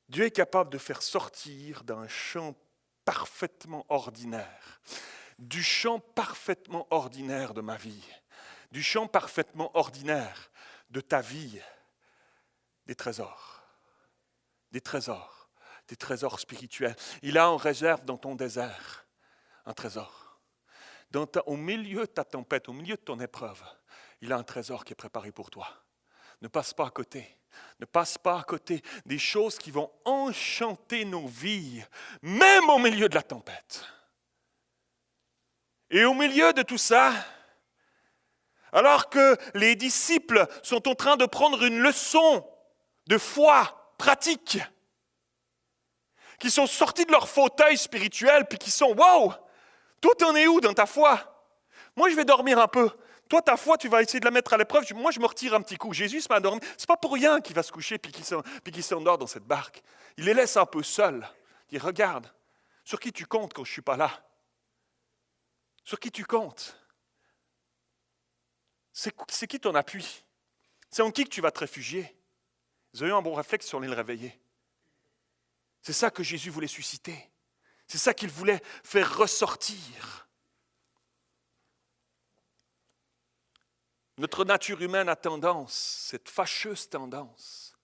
Dieu est capable de faire sortir d'un champ parfaitement ordinaire, du champ parfaitement ordinaire de ma vie, du champ parfaitement ordinaire de ta vie, des trésors spirituels. Il a en réserve dans ton désert un trésor. Au milieu de ta tempête, au milieu de ton épreuve, il a un trésor qui est préparé pour toi. Ne passe pas à côté. Ne passe pas à côté des choses qui vont enchanter nos vies, même au milieu de la tempête. Et au milieu de tout ça, alors que les disciples sont en train de prendre une leçon de foi pratique, qui sont sortis de leur fauteuil spirituel, puis qui sont « Wow! Toi, t'en es où dans ta foi? Moi, je vais dormir un peu. Toi, ta foi, tu vas essayer de la mettre à l'épreuve. Moi, je me retire un petit coup. Jésus se met à dormir. C'est pas pour rien qu'il va se coucher puis qu'il s'endort dans cette barque. Il les laisse un peu seuls. Il dit, regarde, sur qui tu comptes quand je ne suis pas là? Sur qui tu comptes? C'est qui ton appui? C'est en qui que tu vas te réfugier? Ils ont eu un bon réflexe sur les le réveiller. C'est ça que Jésus voulait susciter. C'est ça qu'il voulait faire ressortir. Notre nature humaine a tendance, cette fâcheuse tendance,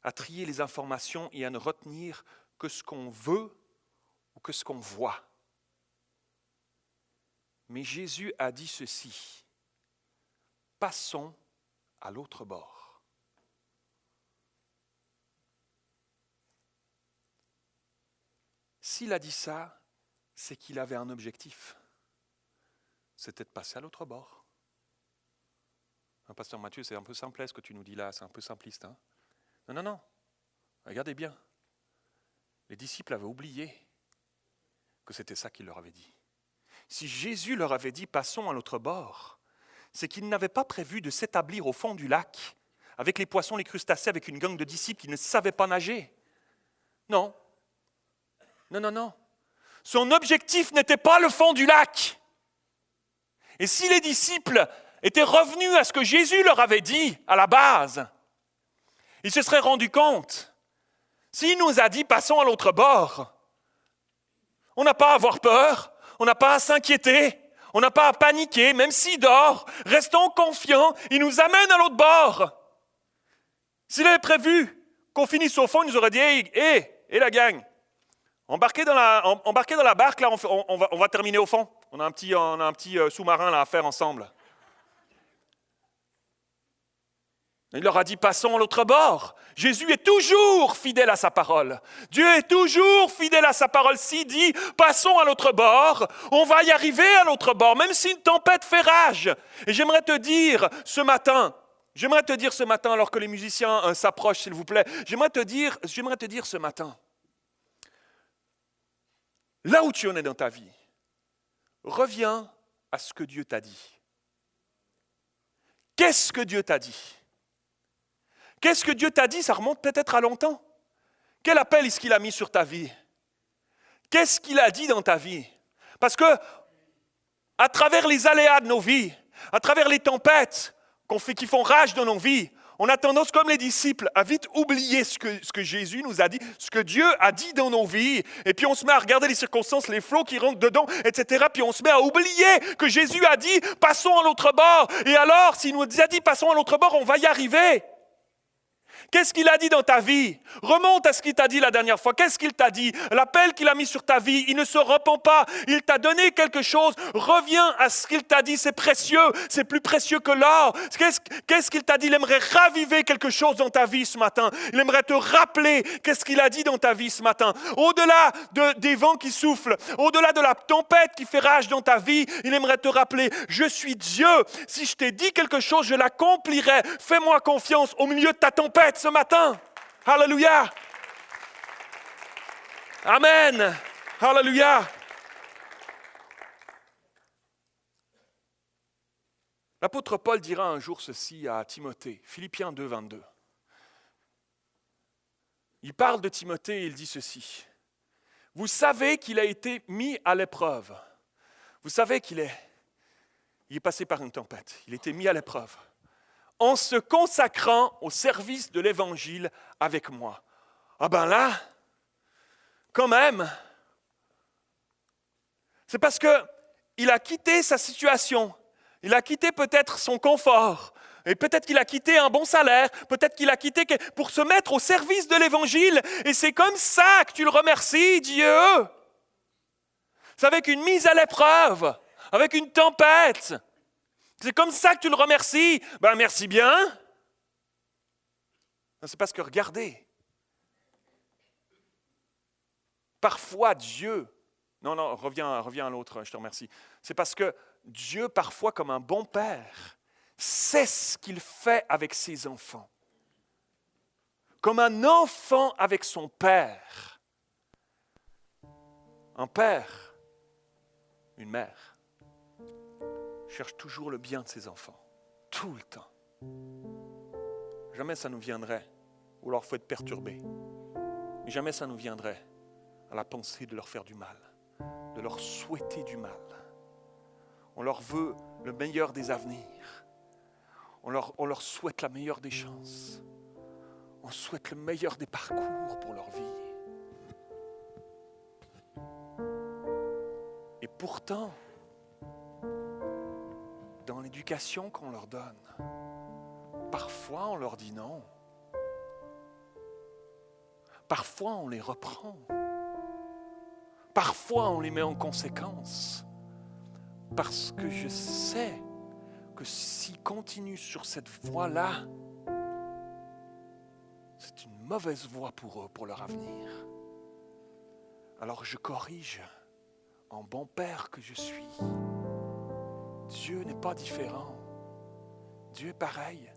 à trier les informations et à ne retenir que ce qu'on veut ou que ce qu'on voit. Mais Jésus a dit ceci, passons à l'autre bord. S'il a dit ça, c'est qu'il avait un objectif. C'était de passer à l'autre bord. Pasteur Mathieu, c'est un peu simple ce que tu nous dis là, c'est un peu simpliste. Hein? Non. Regardez bien. Les disciples avaient oublié que c'était ça qu'il leur avait dit. Si Jésus leur avait dit « passons à l'autre bord », c'est qu'il n'avait pas prévu de s'établir au fond du lac avec les poissons, les crustacés, avec une gang de disciples qui ne savaient pas nager. Non. Son objectif n'était pas le fond du lac. Et si les disciples étaient revenus à ce que Jésus leur avait dit à la base, ils se seraient rendus compte, s'il nous a dit « passons à l'autre bord », on n'a pas à avoir peur, on n'a pas à s'inquiéter, on n'a pas à paniquer, même s'il dort, restons confiants, il nous amène à l'autre bord. S'il avait prévu qu'on finisse au fond, il nous aurait dit « Hé, la gang, embarquez dans la barque, là, on va terminer au fond. On a un petit sous-marin là, à faire ensemble. » Il leur a dit, passons à l'autre bord. Jésus est toujours fidèle à sa parole. Dieu est toujours fidèle à sa parole. S'il dit, passons à l'autre bord, on va y arriver à l'autre bord, même si une tempête fait rage. Et j'aimerais te dire ce matin, alors que les musiciens s'approchent, s'il vous plaît, j'aimerais te dire ce matin, là où tu en es dans ta vie, reviens à ce que Dieu t'a dit. Qu'est-ce que Dieu t'a dit? Qu'est-ce que Dieu t'a dit? Ça remonte peut-être à longtemps. Quel appel est-ce qu'il a mis sur ta vie? Qu'est-ce qu'il a dit dans ta vie? Parce que, à travers les aléas de nos vies, à travers les tempêtes qui font rage dans nos vies, on a tendance, comme les disciples, à vite oublier ce que Jésus nous a dit, ce que Dieu a dit dans nos vies. Et puis on se met à regarder les circonstances, les flots qui rentrent dedans, etc. Puis on se met à oublier que Jésus a dit, passons à l'autre bord. Et alors, s'il nous a dit, passons à l'autre bord, on va y arriver. Qu'est-ce qu'il a dit dans ta vie? Remonte à ce qu'il t'a dit la dernière fois. Qu'est-ce qu'il t'a dit? L'appel qu'il a mis sur ta vie, il ne se repent pas. Il t'a donné quelque chose. Reviens à ce qu'il t'a dit. C'est précieux. C'est plus précieux que l'or. Qu'est-ce qu'il t'a dit? Il aimerait raviver quelque chose dans ta vie ce matin. Il aimerait te rappeler qu'est-ce qu'il a dit dans ta vie ce matin. Au-delà des vents qui soufflent, au-delà de la tempête qui fait rage dans ta vie, il aimerait te rappeler, je suis Dieu. Si je t'ai dit quelque chose, je l'accomplirai. Fais-moi confiance au milieu de ta tempête ce matin. Alléluia. Amen. Alléluia. L'apôtre Paul dira un jour ceci à Timothée, Philippiens 2, 22. Il parle de Timothée et il dit ceci. Vous savez qu'il a été mis à l'épreuve. Vous savez qu'il est passé par une tempête. Il a été mis à l'épreuve. En se consacrant au service de l'Évangile avec moi. Ah ben là, quand même, c'est parce qu'il a quitté sa situation, il a quitté peut-être son confort, et peut-être qu'il a quitté un bon salaire, peut-être qu'il a quitté pour se mettre au service de l'Évangile, et c'est comme ça que tu le remercies, Dieu. C'est avec une mise à l'épreuve, avec une tempête. C'est comme ça que tu le remercies. Ben merci bien. Non, c'est parce que regardez, parfois Dieu, non, reviens à l'autre, je te remercie. C'est parce que Dieu, parfois, comme un bon père, sait ce qu'il fait avec ses enfants. Comme un enfant avec son père. Un père, une mère, cherche toujours le bien de ses enfants, tout le temps. Jamais ça nous viendrait, ou alors il faut être perturbé, mais jamais ça nous viendrait à la pensée de leur faire du mal, de leur souhaiter du mal. On leur veut le meilleur des avenirs. On leur souhaite la meilleure des chances. On souhaite le meilleur des parcours pour leur vie. Et pourtant, dans l'éducation qu'on leur donne, parfois on leur dit non. Parfois on les reprend. Parfois on les met en conséquence. Parce que je sais que s'ils continuent sur cette voie-là, c'est une mauvaise voie pour eux, pour leur avenir. Alors je corrige en bon père que je suis. Dieu n'est pas différent. Dieu est pareil.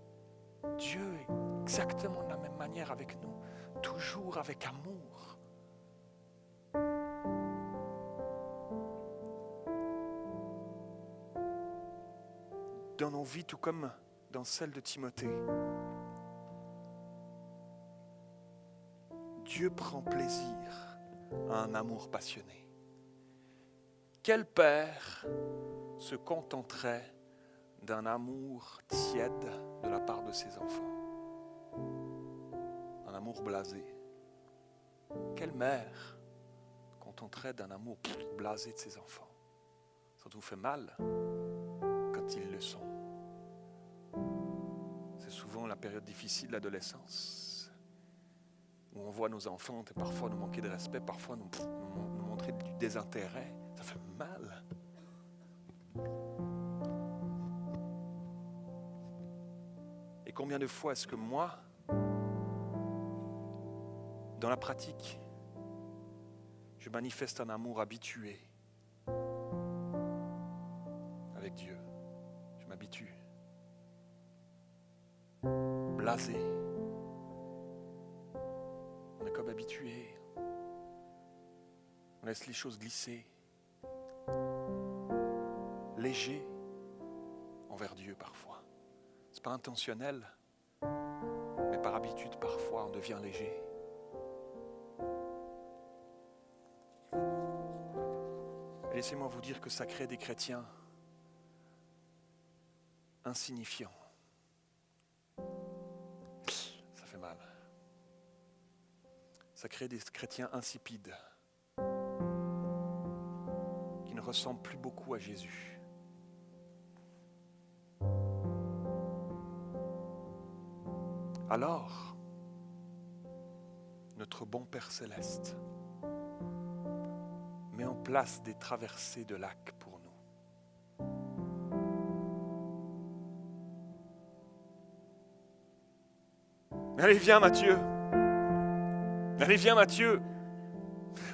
Dieu est exactement de la même manière avec nous, toujours avec amour. Dans nos vies, tout comme dans celle de Timothée, Dieu prend plaisir à un amour passionné. Quel père se contenterait d'un amour tiède de la part de ses enfants? Un amour blasé. Quelle mère contenterait d'un amour blasé de ses enfants? Ça nous fait mal quand ils le sont. C'est souvent la période difficile de l'adolescence, où on voit nos enfants parfois nous manquer de respect, parfois nous montrer du désintérêt. Ça fait mal. Et combien de fois est-ce que moi, dans la pratique, je manifeste un amour habitué avec Dieu? Je m'habitue. Blasé. On est comme habitué. On laisse les choses glisser. Léger envers Dieu parfois. C'est pas intentionnel, mais par habitude parfois on devient léger. Et laissez-moi vous dire que ça crée des chrétiens insignifiants. Ça fait mal. Ça crée des chrétiens insipides qui ne ressemblent plus beaucoup à Jésus. Alors, notre bon Père Céleste met en place des traversées de lacs pour nous. Allez, viens Matthieu. Allez, viens Matthieu.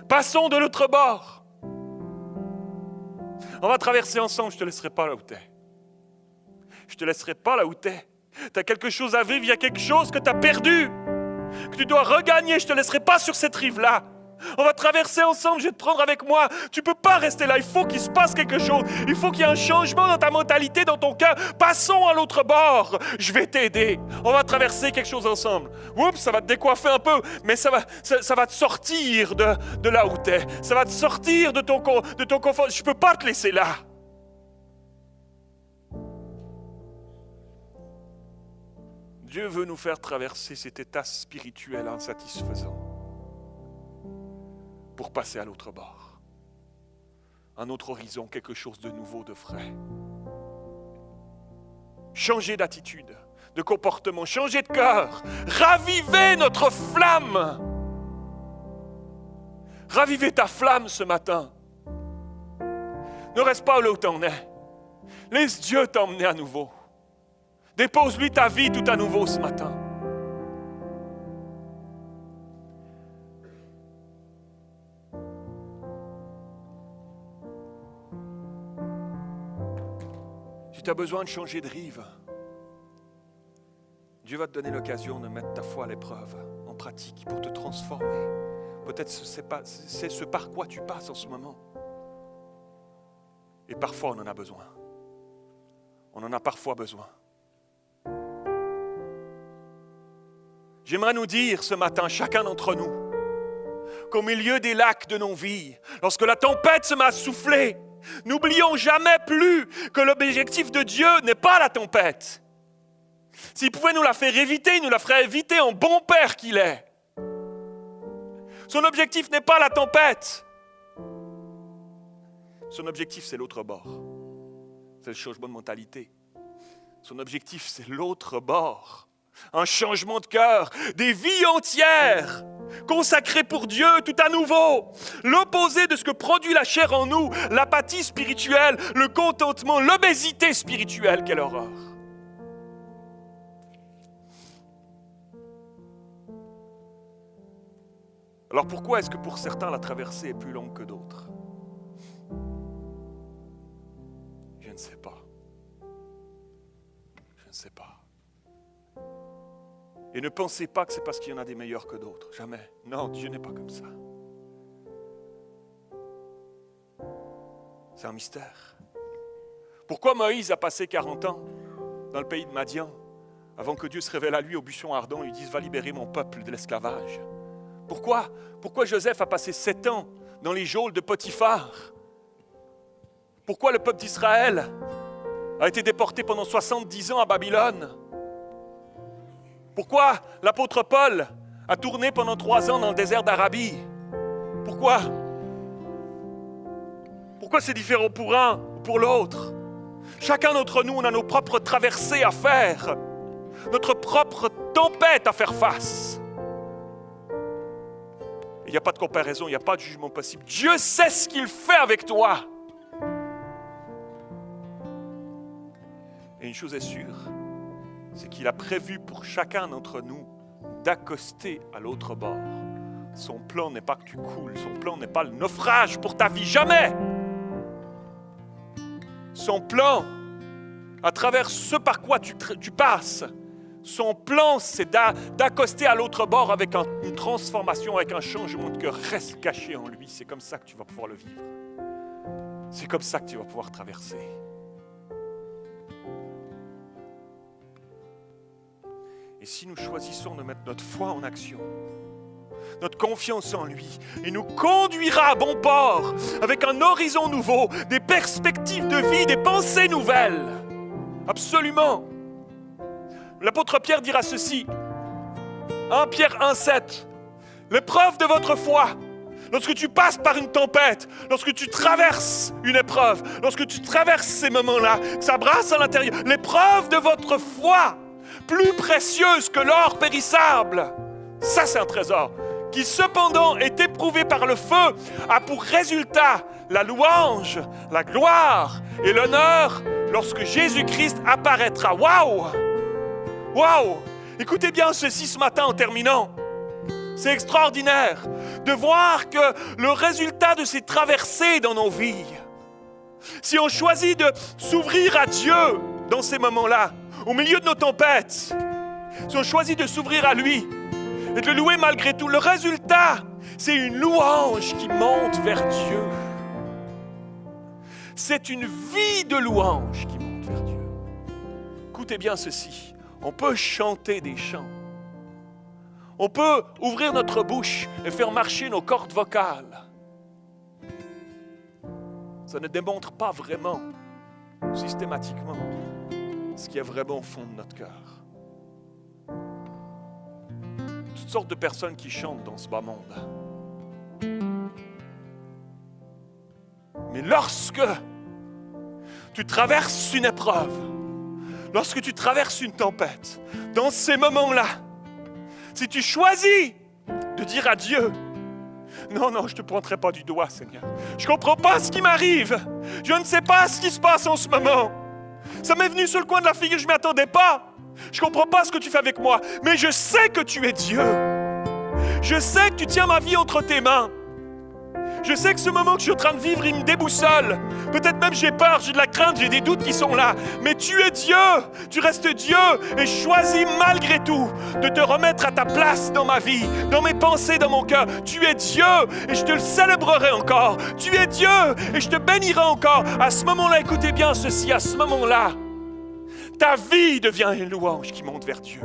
Passons de l'autre bord. On va traverser ensemble, je ne te laisserai pas là où tu es. Je ne te laisserai pas là où tu es. Tu as quelque chose à vivre, il y a quelque chose que tu as perdu, que tu dois regagner. Je ne te laisserai pas sur cette rive-là. On va traverser ensemble, je vais te prendre avec moi. Tu ne peux pas rester là, il faut qu'il se passe quelque chose. Il faut qu'il y ait un changement dans ta mentalité, dans ton cœur. Passons à l'autre bord, je vais t'aider. On va traverser quelque chose ensemble. Oups, ça va te décoiffer un peu, mais ça va te sortir de là où tu es. Ça va te sortir de ton confort. Je ne peux pas te laisser là. Dieu veut nous faire traverser cet état spirituel insatisfaisant pour passer à l'autre bord. Un autre horizon, quelque chose de nouveau, de frais. Changer d'attitude, de comportement, changer de cœur, raviver notre flamme. Raviver ta flamme ce matin. Ne reste pas là où tu en es. Laisse Dieu t'emmener à nouveau. Dépose-lui ta vie tout à nouveau ce matin. tu as besoin de changer de rive, Dieu va te donner l'occasion de mettre ta foi à l'épreuve, en pratique, pour te transformer. Peut-être c'est ce par quoi tu passes en ce moment. Et parfois, on en a besoin. On en a parfois besoin. J'aimerais nous dire ce matin, chacun d'entre nous, qu'au milieu des lacs de nos vies, lorsque la tempête se met à souffler, n'oublions jamais plus que l'objectif de Dieu n'est pas la tempête. S'il pouvait nous la faire éviter, il nous la ferait éviter en bon père qu'il est. Son objectif n'est pas la tempête. Son objectif, c'est l'autre bord. C'est le changement de mentalité. Son objectif, c'est l'autre bord. Un changement de cœur, des vies entières consacrées pour Dieu tout à nouveau. L'opposé de ce que produit la chair en nous, l'apathie spirituelle, le contentement, l'obésité spirituelle, quelle horreur. Alors pourquoi est-ce que pour certains la traversée est plus longue que d'autres? Je ne sais pas. Je ne sais pas. Et ne pensez pas que c'est parce qu'il y en a des meilleurs que d'autres. Jamais. Non, Dieu n'est pas comme ça. C'est un mystère. Pourquoi Moïse a passé 40 ans dans le pays de Madian avant que Dieu se révèle à lui au buisson ardent et lui dise « Va libérer mon peuple de l'esclavage ». Pourquoi Joseph a passé 7 ans dans les geôles de Potiphar? Pourquoi le peuple d'Israël a été déporté pendant 70 ans à Babylone? Pourquoi l'apôtre Paul a tourné pendant 3 ans dans le désert d'Arabie? Pourquoi c'est différent pour un ou pour l'autre? Chacun d'entre nous, on a nos propres traversées à faire, notre propre tempête à faire face. Il n'y a pas de comparaison, il n'y a pas de jugement possible. Dieu sait ce qu'il fait avec toi. Et une chose est sûre, c'est qu'il a prévu pour chacun d'entre nous d'accoster à l'autre bord. Son plan n'est pas que tu coules, son plan n'est pas le naufrage pour ta vie, jamais. Son plan, à travers ce par quoi tu passes, son plan, c'est d'accoster à l'autre bord avec une transformation, avec un changement de cœur. Reste caché en lui. C'est comme ça que tu vas pouvoir le vivre. C'est comme ça que tu vas pouvoir traverser. Et si nous choisissons de mettre notre foi en action, notre confiance en lui, il nous conduira à bon port, avec un horizon nouveau, des perspectives de vie, des pensées nouvelles. Absolument. L'apôtre Pierre dira ceci, 1 Pierre 1,7, l'épreuve de votre foi, lorsque tu passes par une tempête, lorsque tu traverses une épreuve, lorsque tu traverses ces moments-là, ça brasse à l'intérieur, l'épreuve de votre foi, plus précieuse que l'or périssable, ça c'est un trésor, qui cependant est éprouvé par le feu, a pour résultat la louange, la gloire et l'honneur lorsque Jésus-Christ apparaîtra. Waouh! Waouh! Écoutez bien ceci ce matin en terminant. C'est extraordinaire de voir que le résultat de ces traversées dans nos vies, si on choisit de s'ouvrir à Dieu dans ces moments-là, au milieu de nos tempêtes, si on choisit de s'ouvrir à lui et de le louer malgré tout, le résultat, c'est une louange qui monte vers Dieu. C'est une vie de louange qui monte vers Dieu. Écoutez bien ceci. On peut chanter des chants. On peut ouvrir notre bouche et faire marcher nos cordes vocales. Ça ne démontre pas vraiment, systématiquement, ce qui est vraiment au fond de notre cœur. Toutes sortes de personnes qui chantent dans ce bas monde. Mais lorsque tu traverses une épreuve, lorsque tu traverses une tempête, dans ces moments-là, si tu choisis de dire à Dieu, non, je ne te pointerai pas du doigt, Seigneur. Je ne comprends pas ce qui m'arrive. Je ne sais pas ce qui se passe en ce moment. Ça m'est venu sur le coin de la figure, je ne m'y attendais pas. Je ne comprends pas ce que tu fais avec moi, mais je sais que tu es Dieu. Je sais que tu tiens ma vie entre tes mains. Je sais que ce moment que je suis en train de vivre, il me déboussole. Peut-être même j'ai peur, j'ai de la crainte, j'ai des doutes qui sont là. Mais tu es Dieu, tu restes Dieu et je choisis malgré tout de te remettre à ta place dans ma vie, dans mes pensées, dans mon cœur. Tu es Dieu et je te le célébrerai encore. Tu es Dieu et je te bénirai encore. À ce moment-là, écoutez bien ceci, à ce moment-là, ta vie devient une louange qui monte vers Dieu.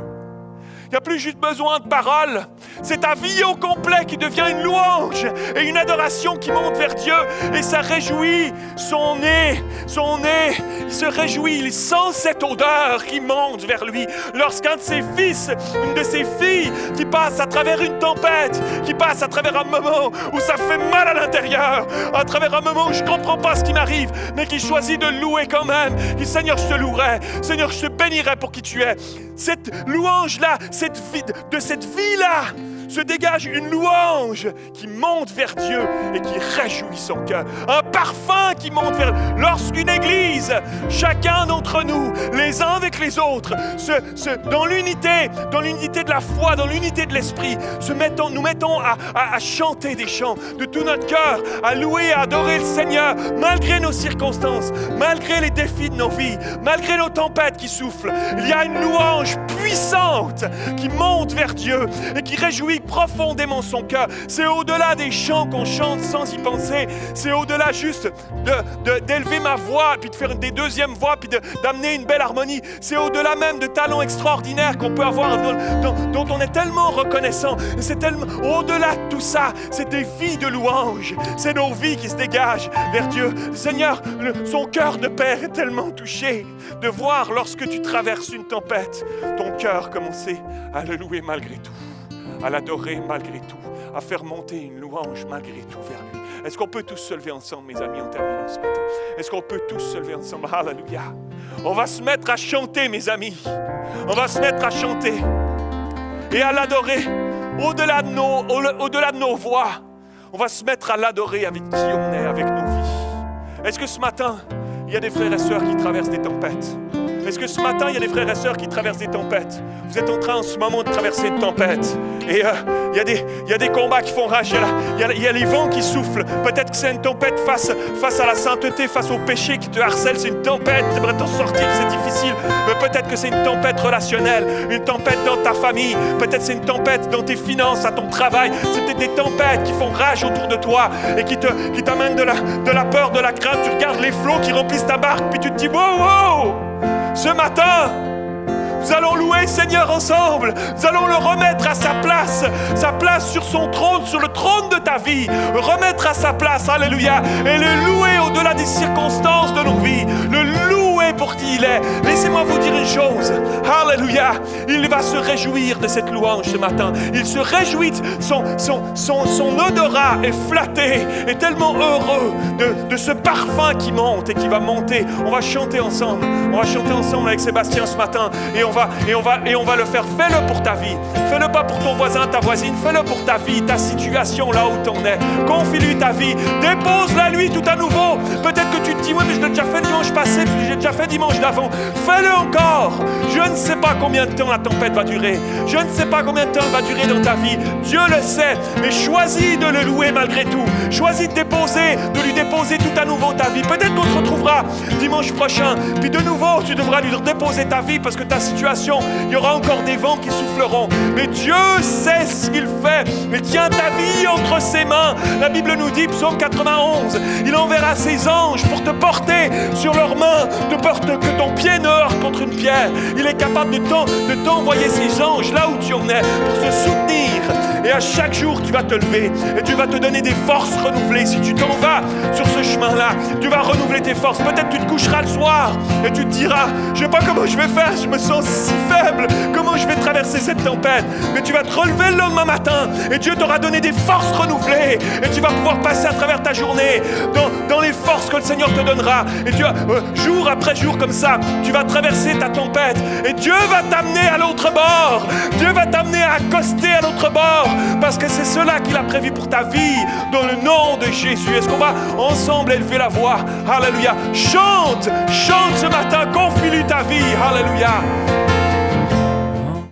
Il n'y a plus juste besoin de paroles. C'est ta vie au complet qui devient une louange et une adoration qui monte vers Dieu. Et ça réjouit son nez. Il se réjouit, il sent cette odeur qui monte vers lui. Lorsqu'un de ses fils, une de ses filles, qui passe à travers une tempête, qui passe à travers un moment où ça fait mal à l'intérieur, à travers un moment où je ne comprends pas ce qui m'arrive, mais qui choisit de louer quand même. Et Seigneur, je te louerai. Seigneur, je te bénirai pour qui tu es. Cette louange-là, de cette vie-là, se dégage une louange qui monte vers Dieu et qui réjouit son cœur. Un parfum qui monte vers... Lorsqu'une église, chacun d'entre nous, les uns avec les autres, dans l'unité de la foi, dans l'unité de l'esprit, nous mettons à chanter des chants de tout notre cœur, à louer, à adorer le Seigneur, malgré nos circonstances, malgré les défis de nos vies, malgré nos tempêtes qui soufflent. Il y a une louange puissante qui monte vers Dieu et qui réjouit profondément son cœur. C'est au-delà des chants qu'on chante sans y penser. C'est au-delà juste d'élever ma voix, puis de faire des deuxièmes voix, puis d'amener une belle harmonie. C'est au-delà même de talents extraordinaires qu'on peut avoir, dont on est tellement reconnaissant. C'est tellement au-delà de tout ça. C'est des vies de louange. C'est nos vies qui se dégagent vers Dieu. Seigneur, son cœur de Père est tellement touché de voir lorsque tu traverses une tempête, ton cœur commencer à le louer malgré tout, à l'adorer malgré tout, à faire monter une louange malgré tout vers lui. Est-ce qu'on peut tous se lever ensemble, mes amis, en terminant ce matin? Est-ce qu'on peut tous se lever ensemble? Alléluia! On va se mettre à chanter, mes amis. On va se mettre à chanter et à l'adorer au-delà de nos voix. On va se mettre à l'adorer avec qui on est, avec nos vies. Est-ce que ce matin, il y a des frères et sœurs qui traversent des tempêtes? Est-ce que ce matin, il y a des frères et sœurs qui traversent des tempêtes? Vous êtes en train en ce moment de traverser une tempête. Et il y a des combats qui font rage. Il y a les vents qui soufflent. Peut-être que c'est une tempête face à la sainteté, face au péché qui te harcèle. C'est une tempête, tu aimerais t'en sortir, c'est difficile. Mais peut-être que c'est une tempête relationnelle, une tempête dans ta famille. Peut-être que c'est une tempête dans tes finances, à ton travail. C'est peut-être des tempêtes qui font rage autour de toi et qui t'amènent de la peur, de la crainte. Tu regardes les flots qui remplissent ta barque, puis tu te dis « Wow, wow !» Ce matin, nous allons louer le Seigneur ensemble. Nous allons le remettre à sa place sur son trône, sur le trône de ta vie. Remettre à sa place, alléluia. Et le louer au-delà des circonstances de nos vies. Le louer pour qui il est. Laissez-moi vous dire une chose. Alléluia. Il va se réjouir de cette louange ce matin. Il se réjouit. Son odorat est flatté. Est tellement heureux de ce parfum qui monte et qui va monter. On va chanter ensemble. On va chanter ensemble avec Sébastien ce matin. Et on va le faire. Fais-le pour ta vie. Fais-le pas pour ton voisin, ta voisine. Fais-le pour ta vie, ta situation là où t'en es. Confie-lui ta vie. Dépose-la lui tout à nouveau. Peut-être que tu te dis, oui, mais je l'ai déjà fait dimanche passé, puis j'ai déjà fait dimanche d'avant. Fais-le encore. Je ne sais pas combien de temps la tempête va durer. Je ne sais pas combien de temps elle va durer dans ta vie. Dieu le sait. Mais choisis de le louer malgré tout. Choisis de lui déposer tout à nouveau ta vie. Peut-être qu'on se retrouvera dimanche prochain. Puis de nouveau, tu devras lui redéposer ta vie parce que ta situation, il y aura encore des vents qui souffleront. Mais Dieu sait ce qu'il fait. Mais tiens ta vie entre ses mains. La Bible nous dit, psaume 91, il enverra ses anges pour te porter sur leurs mains, de peur que ton pied ne heurte contre une pierre. Il est capable de t'envoyer ses anges là où tu en es pour se soutenir. Et à chaque jour, tu vas te lever et Dieu va te donner des forces renouvelées. Si tu t'en vas sur ce chemin-là, tu vas renouveler tes forces. Peut-être tu te coucheras le soir et tu te diras, je ne sais pas comment je vais faire, je me sens si faible, comment je vais traverser cette tempête? Mais tu vas te relever le lendemain matin et Dieu t'aura donné des forces renouvelées et tu vas pouvoir passer à travers ta journée dans les forces que le Seigneur te donnera. Et Dieu, jour après jour comme ça, tu vas traverser ta tempête et Dieu va t'amener à l'autre bord. Dieu va t'amener à accoster à l'autre bord parce que c'est cela qu'il a prévu pour ta vie dans le nom de Jésus. Est-ce qu'on va ensemble élever la voix? Alléluia. Chante ce matin, confie-lui ta vie. Alléluia.